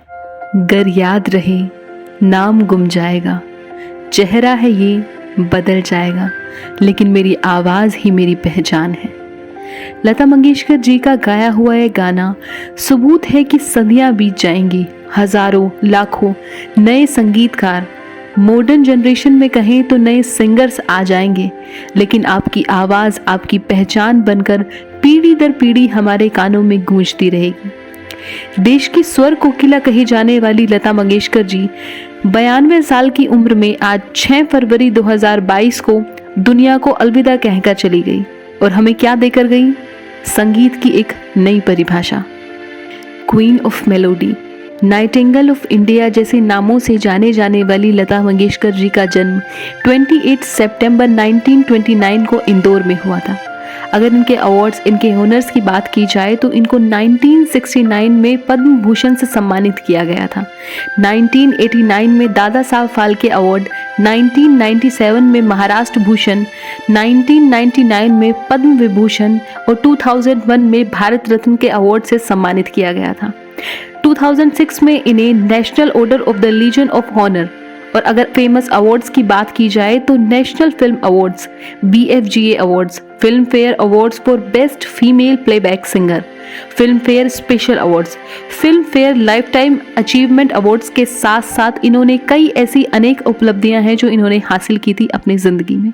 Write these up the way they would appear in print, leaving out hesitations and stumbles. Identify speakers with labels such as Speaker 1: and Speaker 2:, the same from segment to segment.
Speaker 1: गर याद रहे नाम गुम जाएगा, चेहरा है ये बदल जाएगा, लेकिन मेरी आवाज़ ही मेरी पहचान है। लता मंगेशकर जी का गाया हुआ ये गाना सबूत है कि सदियां बीत जाएंगी, हजारों लाखों नए संगीतकार, मॉडर्न जनरेशन में कहें तो नए सिंगर्स आ जाएंगे, लेकिन आपकी आवाज़ आपकी पहचान बनकर पीढ़ी दर पीढ़ी हमारे कानों में गूंजती रहेगी। देश की स्वर कोकिला कही जाने वाली लता मंगेशकर जी 92 साल की उम्र में आज 6 फरवरी 2022 को दुनिया को अलविदा कहकर चली गई और हमें क्या देकर गई? संगीत की एक नई परिभाषा। Queen of melody, Nightingale of India जैसे नामों से जाने जाने वाली लता मंगेशकर जी का जन्म 28 सितंबर 1929 को इंदौर में हुआ था। अगर इनके अवार्ड्स, इनके ऑनर्स की बात की जाए तो इनको 1969 में पद्म भूषण से सम्मानित किया गया था, 1989 में दादा साहब फाल्के अवार्ड, 1997 में महाराष्ट्र भूषण, 1999 में पद्म विभूषण और 2001 में भारत रत्न के अवार्ड से सम्मानित किया गया था। 2006 में इन्हें national order of the legion of honour, और अगर फेमस अवार्ड्स की बात की जाए तो national film awards, BFGA awards, Filmfare awards for best female playback singer, Filmfare special awards, Filmfare lifetime achievement awards के साथ साथ इन्होंने कई ऐसी अनेक उपलब्धियां हैं जो इन्होंने हासिल की थी अपनी ज़िंदगी में।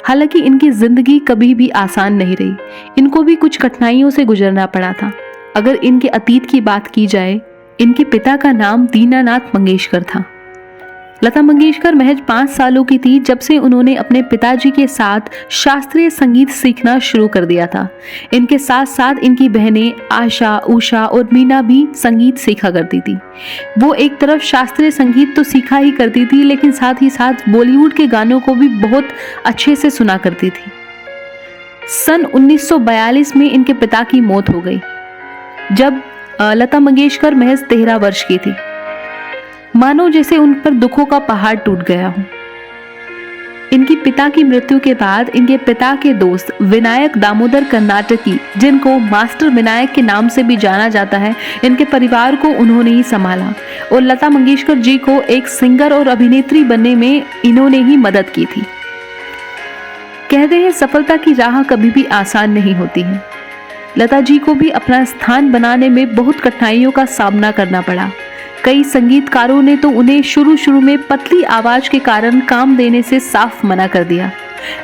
Speaker 1: हालांकि इनकी ज़िंदगी कभी भी आसान नहीं रही, इनको भी कुछ कठिनाइयों से गुजरना पड़ा था। अगर इनके अतीत की बात की जाए, इनके पिता का नाम दीनानाथ मंगेशकर था। लता मंगेशकर महज 5 सालों की थी जब से उन्होंने अपने पिताजी के साथ शास्त्रीय संगीत सीखना शुरू कर दिया था। इनके साथ साथ इनकी बहनें आशा, उषा और मीना भी संगीत सीखा करती थी। वो एक तरफ शास्त्रीय संगीत तो सीखा ही करती थी, लेकिन साथ ही साथ बॉलीवुड के गानों को भी बहुत अच्छे से सुना करती थी। सन 1942 में इनके पिता की मौत हो गई जब लता मंगेशकर महज 13 वर्ष की थी। मानो जैसे उन पर दुखों का पहाड़ टूट गया हो। इनकी पिता की मृत्यु के बाद इनके पिता के दोस्त विनायक दामोदर कर्नाटकी, जिनको मास्टर विनायक के नाम से भी जाना जाता है, इनके परिवार को उन्होंने ही संभाला और लता मंगेशकर जी को एक सिंगर और अभिनेत्री बनने में इन्होंने ही मदद की थी। कहते हैं सफलता की राह कभी भी आसान नहीं होती है। लता जी को भी अपना स्थान बनाने में बहुत कठिनाइयों का सामना करना पड़ा। कई संगीतकारों ने तो उन्हें शुरू में पतली आवाज के कारण काम देने से साफ मना कर दिया,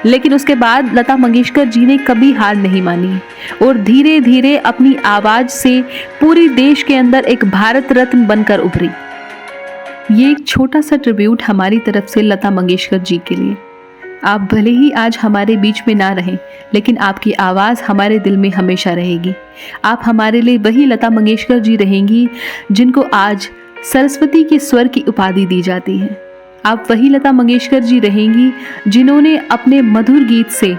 Speaker 1: लेकिन उसके बाद लता मंगेशकर जी ने कभी हार नहीं मानी और धीरे धीरे अपनी आवाज से पूरे देश के अंदर एक भारत रत्न बनकर उभरी। ये एक छोटा सा ट्रिब्यूट हमारी तरफ से लता मंगेशकर जी के लिए। आप भले ही आज हमारे बीच में ना रहें, लेकिन आपकी आवाज़ हमारे दिल में हमेशा रहेगी। आप हमारे लिए वही लता मंगेशकर जी रहेंगी जिनको आज सरस्वती के स्वर की उपाधि दी जाती है। आप वही लता मंगेशकर जी रहेंगी जिन्होंने अपने मधुर गीत से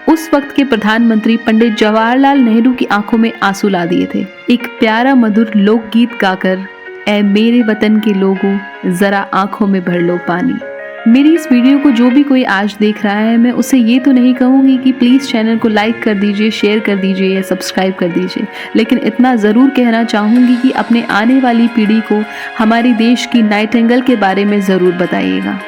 Speaker 1: उस वक्त के प्रधानमंत्री पंडित जवाहरलाल नेहरू की आंखों में आंसू ला दिए थे। एक प्यारा मधुर लोकगीत गाकर, ऐ मेरे वतन के लोगों जरा आंखों में भर लो पानी। मेरी इस वीडियो को जो भी कोई आज देख रहा है, मैं उसे ये तो नहीं कहूँगी कि प्लीज़ चैनल को लाइक कर दीजिए, शेयर कर दीजिए या सब्सक्राइब कर दीजिए, लेकिन इतना ज़रूर कहना चाहूँगी कि अपने आने वाली पीढ़ी को हमारे देश की नाइटिंगेल के बारे में ज़रूर बताइएगा।